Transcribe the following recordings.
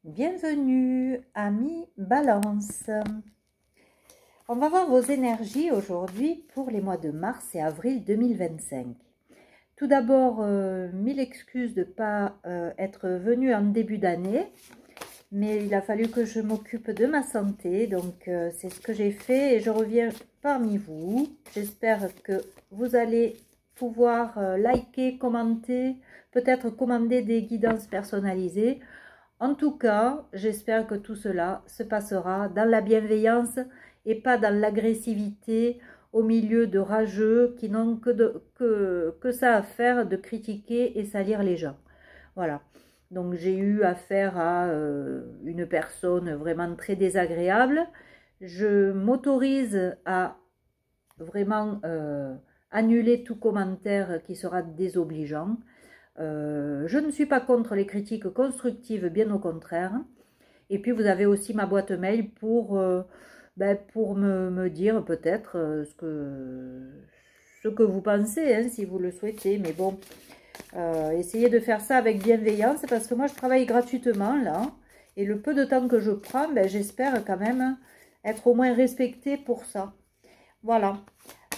Bienvenue, amis Balance. On va voir vos énergies aujourd'hui pour les mois de mars et avril 2025. Tout d'abord, mille excuses de ne pas être venue en début d'année, mais il a fallu que je m'occupe de ma santé, donc c'est ce que j'ai fait et je reviens parmi vous. J'espère que vous allez pouvoir liker, commenter, peut-être commander des guidances personnalisées. En tout cas, j'espère que tout cela se passera dans la bienveillance et pas dans l'agressivité au milieu de rageux qui n'ont que ça à faire de critiquer et salir les gens. Voilà. Donc j'ai eu affaire à une personne vraiment très désagréable. Je m'autorise à vraiment annuler tout commentaire qui sera désobligeant. Je ne suis pas contre les critiques constructives, bien au contraire. Et puis vous avez aussi ma boîte mail pour me dire peut-être ce que vous pensez, hein, si vous le souhaitez. Mais bon, essayez de faire ça avec bienveillance parce que moi je travaille gratuitement là. Et le peu de temps que je prends, j'espère quand même être au moins respectée pour ça. Voilà.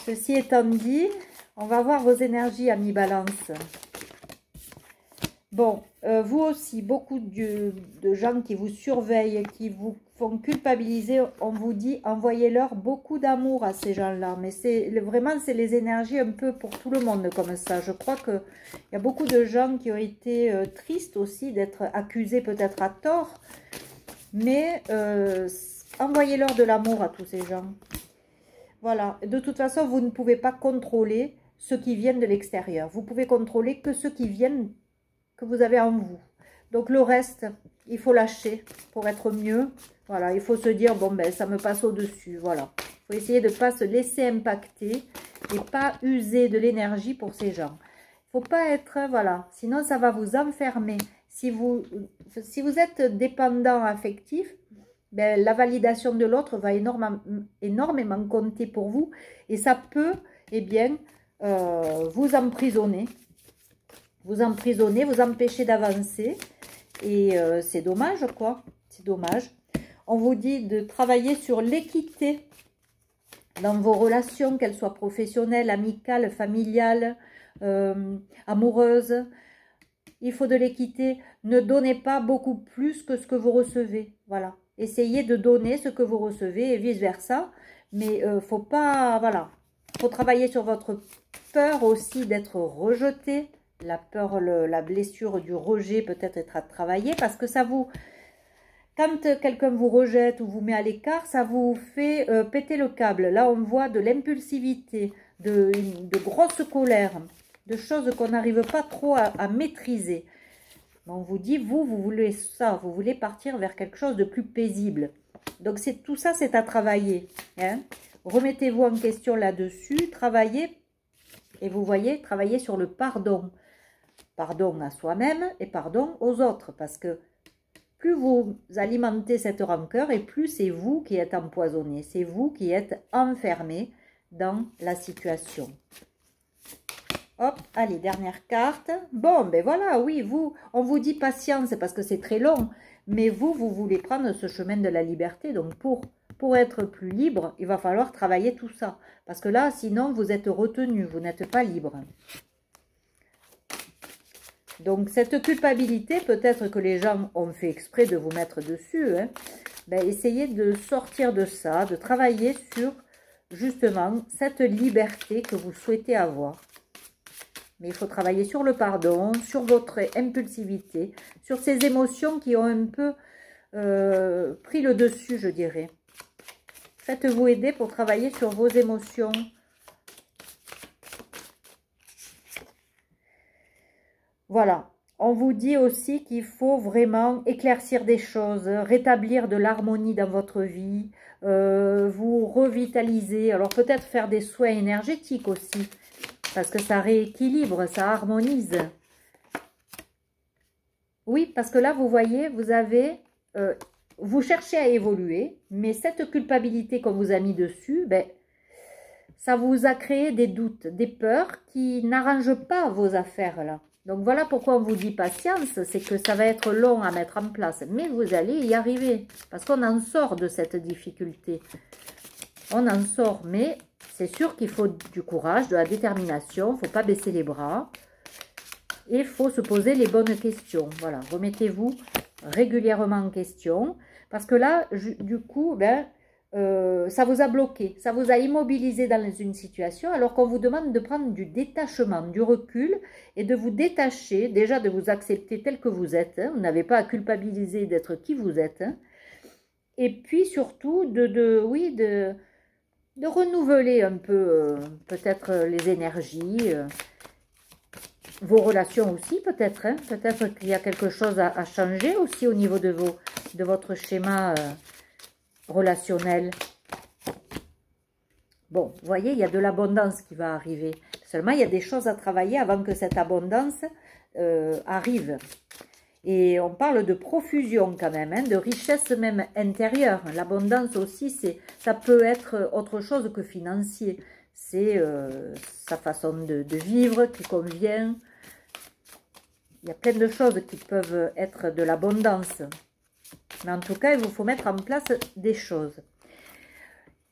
Ceci étant dit, on va voir vos énergies, amis Balance. Bon, vous aussi, beaucoup de gens qui vous surveillent, qui vous font culpabiliser, on vous dit, envoyez-leur beaucoup d'amour à ces gens-là. Mais vraiment, c'est les énergies un peu pour tout le monde comme ça. Je crois qu'il y a beaucoup de gens qui ont été tristes aussi d'être accusés peut-être à tort. Mais envoyez-leur de l'amour à tous ces gens. Voilà, de toute façon, vous ne pouvez pas contrôler ceux qui viennent de l'extérieur. Vous pouvez contrôler que ceux qui viennent que vous avez en vous. Donc le reste, il faut lâcher pour être mieux. Voilà, il faut se dire, bon ça me passe au-dessus. Voilà, il faut essayer de ne pas se laisser impacter et pas user de l'énergie pour ces gens. Il ne faut pas être, voilà, sinon ça va vous enfermer. Si vous êtes dépendant affectif, la validation de l'autre va énormément compter pour vous et ça peut, vous emprisonner. Vous empêcher d'avancer et c'est dommage quoi, c'est dommage. On vous dit de travailler sur l'équité dans vos relations, qu'elles soient professionnelles, amicales, familiales, amoureuses. Il faut de l'équité. Ne donnez pas beaucoup plus que ce que vous recevez. Voilà. Essayez de donner ce que vous recevez et vice-versa. Mais faut pas, voilà. Faut travailler sur votre peur aussi d'être rejeté. La peur, la blessure du rejet peut-être être à travailler parce que ça vous... Quand quelqu'un vous rejette ou vous met à l'écart, ça vous fait péter le câble. Là, on voit de l'impulsivité, de grosses colères, de choses qu'on n'arrive pas trop à maîtriser. On vous dit, vous voulez ça, vous voulez partir vers quelque chose de plus paisible. Donc, tout ça, c'est à travailler. Hein. Remettez-vous en question là-dessus, travaillez, et vous voyez, travaillez sur le pardon. Pardon à soi-même et pardon aux autres. Parce que plus vous alimentez cette rancœur et plus c'est vous qui êtes empoisonné. C'est vous qui êtes enfermé dans la situation. Hop, allez, dernière carte. Bon, voilà, oui, on vous dit patience parce que c'est très long. Mais vous voulez prendre ce chemin de la liberté. Donc, pour être plus libre, il va falloir travailler tout ça. Parce que là, sinon, vous êtes retenu, vous n'êtes pas libre. Donc, cette culpabilité, peut-être que les gens ont fait exprès de vous mettre dessus. Hein, essayez de sortir de ça, de travailler sur, justement, cette liberté que vous souhaitez avoir. Mais il faut travailler sur le pardon, sur votre impulsivité, sur ces émotions qui ont un peu pris le dessus, je dirais. Faites-vous aider pour travailler sur vos émotions. Voilà, on vous dit aussi qu'il faut vraiment éclaircir des choses, rétablir de l'harmonie dans votre vie, vous revitaliser. Alors peut-être faire des soins énergétiques aussi, parce que ça rééquilibre, ça harmonise. Oui, parce que là, vous voyez, vous cherchez à évoluer, mais cette culpabilité qu'on vous a mis dessus, ça vous a créé des doutes, des peurs qui n'arrangent pas vos affaires là. Donc voilà pourquoi on vous dit patience, c'est que ça va être long à mettre en place, mais vous allez y arriver, parce qu'on en sort de cette difficulté. On en sort, mais c'est sûr qu'il faut du courage, de la détermination, il ne faut pas baisser les bras, et il faut se poser les bonnes questions. Voilà, remettez-vous régulièrement en question, parce que là, du coup, ben, ça vous a bloqué, ça vous a immobilisé dans une situation, alors qu'on vous demande de prendre du détachement, du recul, et de vous détacher, déjà de vous accepter tel que vous êtes, hein, vous n'avez pas à culpabiliser d'être qui vous êtes, hein, et puis surtout de renouveler un peu, peut-être les énergies, vos relations aussi, peut-être, hein, peut-être qu'il y a quelque chose à changer aussi au niveau de votre schéma relationnel. Bon, vous voyez, il y a de l'abondance qui va arriver. Seulement, il y a des choses à travailler avant que cette abondance arrive. Et on parle de profusion quand même, hein, de richesse même intérieure. L'abondance aussi, ça peut être autre chose que financier. C'est sa façon de vivre qui convient. Il y a plein de choses qui peuvent être de l'abondance. Mais en tout cas, il vous faut mettre en place des choses.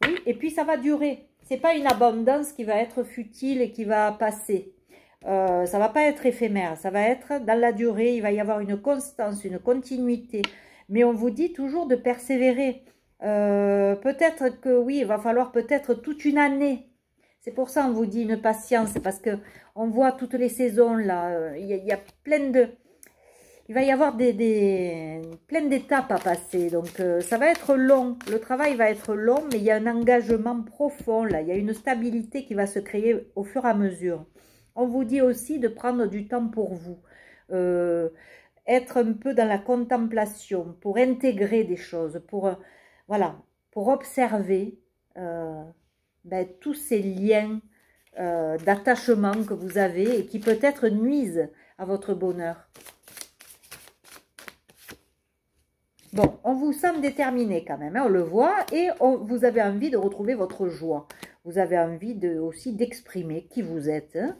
Oui, et puis ça va durer. C'est pas une abondance qui va être futile et qui va passer. Ça va pas être éphémère. Ça va être dans la durée. Il va y avoir une constance, une continuité. Mais on vous dit toujours de persévérer. Peut-être que oui, il va falloir peut-être toute une année. C'est pour ça qu'on vous dit une patience. Parce que on voit toutes les saisons là. Il y a plein de... Il va y avoir plein d'étapes à passer, donc ça va être long, le travail va être long, mais il y a un engagement profond là, il y a une stabilité qui va se créer au fur et à mesure. On vous dit aussi de prendre du temps pour vous, être un peu dans la contemplation, pour intégrer des choses, voilà, pour observer tous ces liens d'attachement que vous avez et qui peut-être nuisent à votre bonheur. Bon, on vous sent déterminé quand même, hein, on le voit, et vous avez envie de retrouver votre joie. Vous avez envie aussi d'exprimer qui vous êtes. Hein.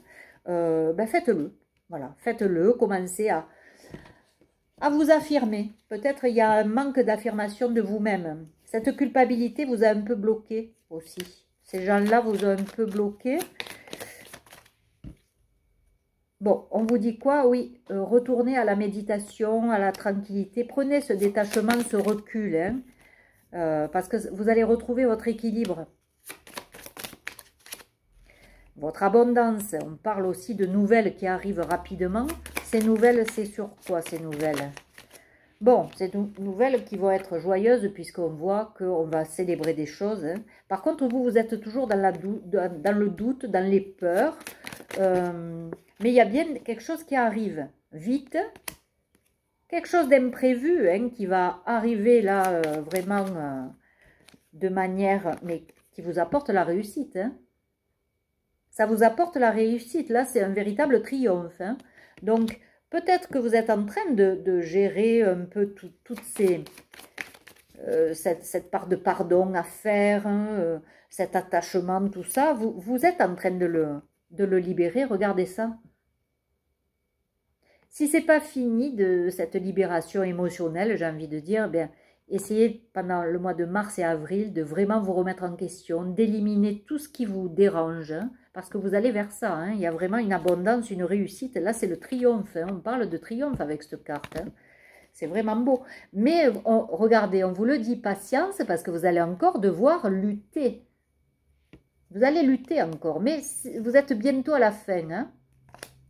Faites-le, voilà, faites-le, commencez à vous affirmer. Peut-être il y a un manque d'affirmation de vous-même. Cette culpabilité vous a un peu bloqué aussi. Ces gens-là vous ont un peu bloqué. Bon, on vous dit quoi? Oui, retournez à la méditation, à la tranquillité. Prenez ce détachement, ce recul, hein, parce que vous allez retrouver votre équilibre. Votre abondance, on parle aussi de nouvelles qui arrivent rapidement. Ces nouvelles, c'est sur quoi ces nouvelles? Bon, c'est des nouvelles qui vont être joyeuses puisqu'on voit qu'on va célébrer des choses. Hein. Par contre, vous êtes toujours dans le doute, dans les peurs. Mais il y a bien quelque chose qui arrive vite. Quelque chose d'imprévu hein, qui va arriver là vraiment de manière... mais qui vous apporte la réussite. Hein. Ça vous apporte la réussite. Là, c'est un véritable triomphe. Hein. Donc... peut-être que vous êtes en train de gérer un peu toutes cette part de pardon à faire, hein, cet attachement, tout ça. Vous êtes en train de le libérer, regardez ça. Si ce n'est pas fini de cette libération émotionnelle, j'ai envie de dire, bien, essayez pendant le mois de mars et avril de vraiment vous remettre en question, d'éliminer tout ce qui vous dérange, hein, parce que vous allez vers ça. Hein, il y a vraiment une abondance, une réussite. Là, c'est le triomphe. Hein, on parle de triomphe avec cette carte. Hein. C'est vraiment beau. Mais regardez, on vous le dit, patience, parce que vous allez encore devoir lutter. Vous allez lutter encore, mais vous êtes bientôt à la fin. Hein.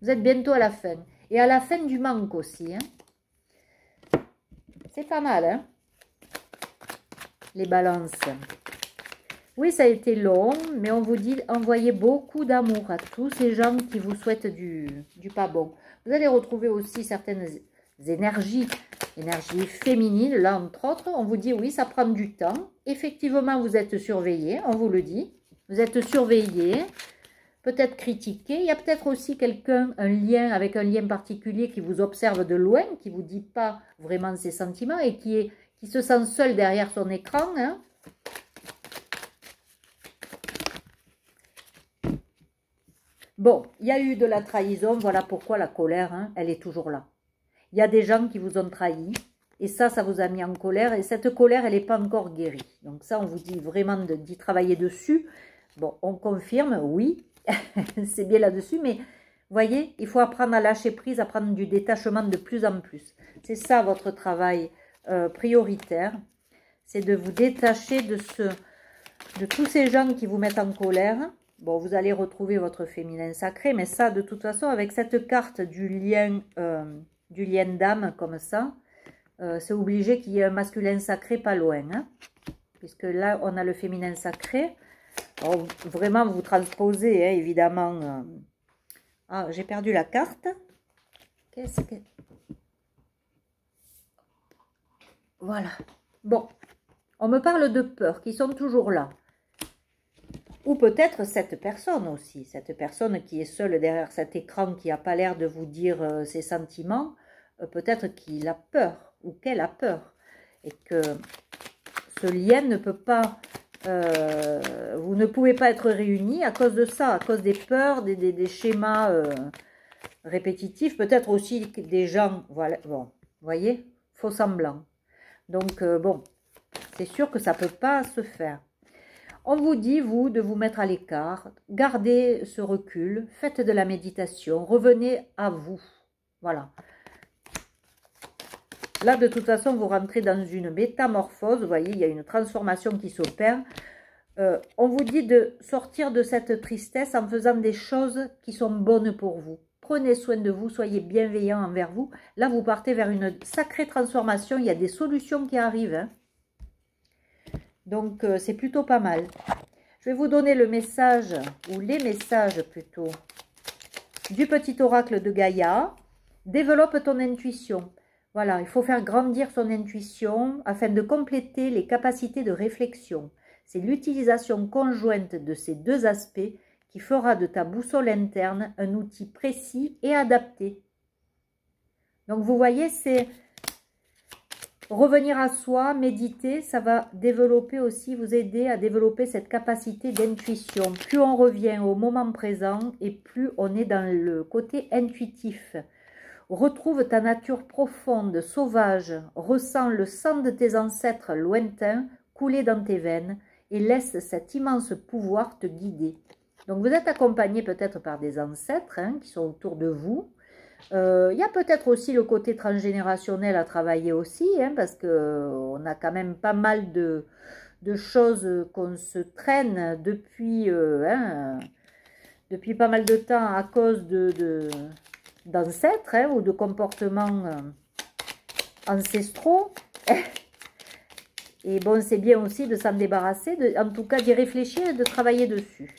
Vous êtes bientôt à la fin. Et à la fin du manque aussi. Hein. C'est pas mal, hein. Les balances. Oui, ça a été long, mais on vous dit envoyez beaucoup d'amour à tous ces gens qui vous souhaitent du pas bon. Vous allez retrouver aussi certaines énergies féminines, là entre autres. On vous dit oui, ça prend du temps. Effectivement, vous êtes surveillé, on vous le dit. Vous êtes surveillé, peut-être critiqué. Il y a peut-être aussi quelqu'un, un lien particulier qui vous observe de loin, qui ne vous dit pas vraiment ses sentiments et qui se sent seul derrière son écran. Hein. Bon, il y a eu de la trahison, voilà pourquoi la colère, hein, elle est toujours là. Il y a des gens qui vous ont trahi, et ça vous a mis en colère, et cette colère, elle n'est pas encore guérie. Donc ça, on vous dit vraiment d'y travailler dessus. Bon, on confirme, oui, c'est bien là-dessus, mais voyez, il faut apprendre à lâcher prise, à prendre du détachement de plus en plus. C'est ça votre travail prioritaire, c'est de vous détacher de tous ces gens qui vous mettent en colère. Bon, vous allez retrouver votre féminin sacré, mais ça, de toute façon, avec cette carte du lien d'âme comme ça, c'est obligé qu'il y ait un masculin sacré pas loin, hein, puisque là, on a le féminin sacré. Alors, vraiment, vous transposez, hein, évidemment. Ah, j'ai perdu la carte. Qu'est-ce que... Voilà. Bon, on me parle de peurs qui sont toujours là. Ou peut-être cette personne aussi, cette personne qui est seule derrière cet écran, qui n'a pas l'air de vous dire ses sentiments, peut-être qu'il a peur ou qu'elle a peur. Et que ce lien ne peut pas, vous ne pouvez pas être réunis à cause de ça, à cause des peurs, des schémas répétitifs, peut-être aussi des gens, voilà, bon, vous voyez, faux semblants. Donc, bon, c'est sûr que ça ne peut pas se faire. On vous dit, vous, de vous mettre à l'écart, gardez ce recul, faites de la méditation, revenez à vous. Voilà. Là, de toute façon, vous rentrez dans une métamorphose, vous voyez, il y a une transformation qui s'opère. On vous dit de sortir de cette tristesse en faisant des choses qui sont bonnes pour vous. Prenez soin de vous, soyez bienveillants envers vous. Là, vous partez vers une sacrée transformation, il y a des solutions qui arrivent, hein. Donc, c'est plutôt pas mal. Je vais vous donner le message, ou les messages plutôt, du petit oracle de Gaïa. Développe ton intuition. Voilà, il faut faire grandir son intuition afin de compléter les capacités de réflexion. C'est l'utilisation conjointe de ces deux aspects qui fera de ta boussole interne un outil précis et adapté. Donc, vous voyez, c'est... Revenir à soi, méditer, ça va développer aussi, vous aider à développer cette capacité d'intuition. Plus on revient au moment présent et plus on est dans le côté intuitif. Retrouve ta nature profonde, sauvage, ressens le sang de tes ancêtres lointains couler dans tes veines et laisse cet immense pouvoir te guider. Donc vous êtes accompagné peut-être par des ancêtres, hein, qui sont autour de vous. Il y a peut-être aussi le côté transgénérationnel à travailler aussi, hein, parce qu'on a quand même pas mal de choses qu'on se traîne depuis, depuis pas mal de temps à cause d'ancêtres, hein, ou de comportements ancestraux. Et bon, c'est bien aussi de s'en débarrasser, en tout cas d'y réfléchir et de travailler dessus.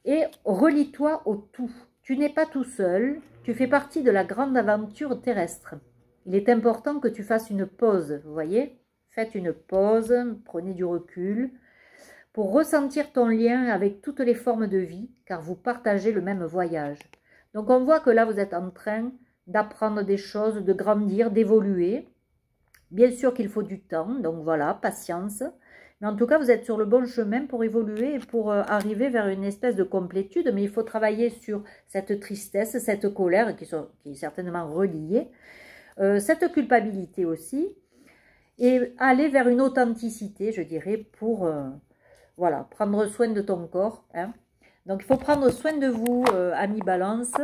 Et relie-toi au tout. Tu n'es pas tout seul, tu fais partie de la grande aventure terrestre. Il est important que tu fasses une pause, vous voyez? Faites une pause, prenez du recul, pour ressentir ton lien avec toutes les formes de vie, car vous partagez le même voyage. Donc on voit que là, vous êtes en train d'apprendre des choses, de grandir, d'évoluer. Bien sûr qu'il faut du temps, donc voilà, patience. Mais en tout cas, vous êtes sur le bon chemin pour évoluer et pour arriver vers une espèce de complétude. Mais il faut travailler sur cette tristesse, cette colère qui est certainement reliée. Cette culpabilité aussi. Et aller vers une authenticité, je dirais, pour voilà, prendre soin de ton corps. Hein. Donc, il faut prendre soin de vous, amis Balance.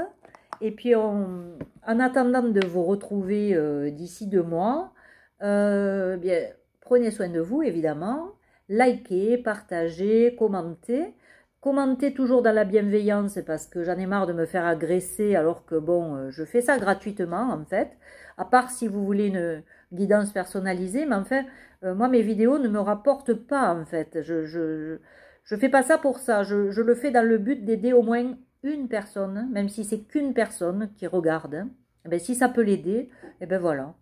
Et puis, en attendant de vous retrouver d'ici 2 mois, bien, prenez soin de vous, évidemment. Likez, partagez, commentez. Commentez toujours dans la bienveillance parce que j'en ai marre de me faire agresser alors que bon, je fais ça gratuitement en fait. À part si vous voulez une guidance personnalisée, mais en fait, moi mes vidéos ne me rapportent pas en fait. Je fais pas ça pour ça. Je le fais dans le but d'aider au moins une personne, même si c'est qu'une personne qui regarde. Et bien, si ça peut l'aider, et ben voilà,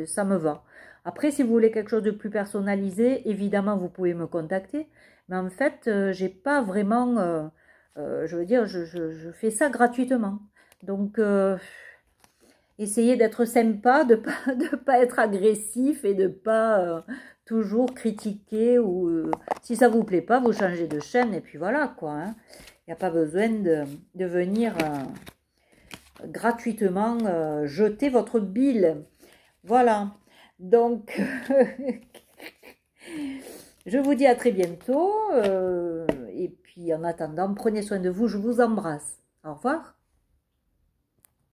ça me va. Après, si vous voulez quelque chose de plus personnalisé, évidemment, vous pouvez me contacter. Mais en fait, j'ai pas vraiment... je veux dire, je fais ça gratuitement. Donc, essayez d'être sympa, de pas être agressif et de pas toujours critiquer. Ou si ça vous plaît pas, vous changez de chaîne et puis voilà, quoi. Hein. Il n'y a pas besoin de venir gratuitement jeter votre bile. Voilà. Donc, je vous dis à très bientôt. Et puis, en attendant, prenez soin de vous. Je vous embrasse. Au revoir.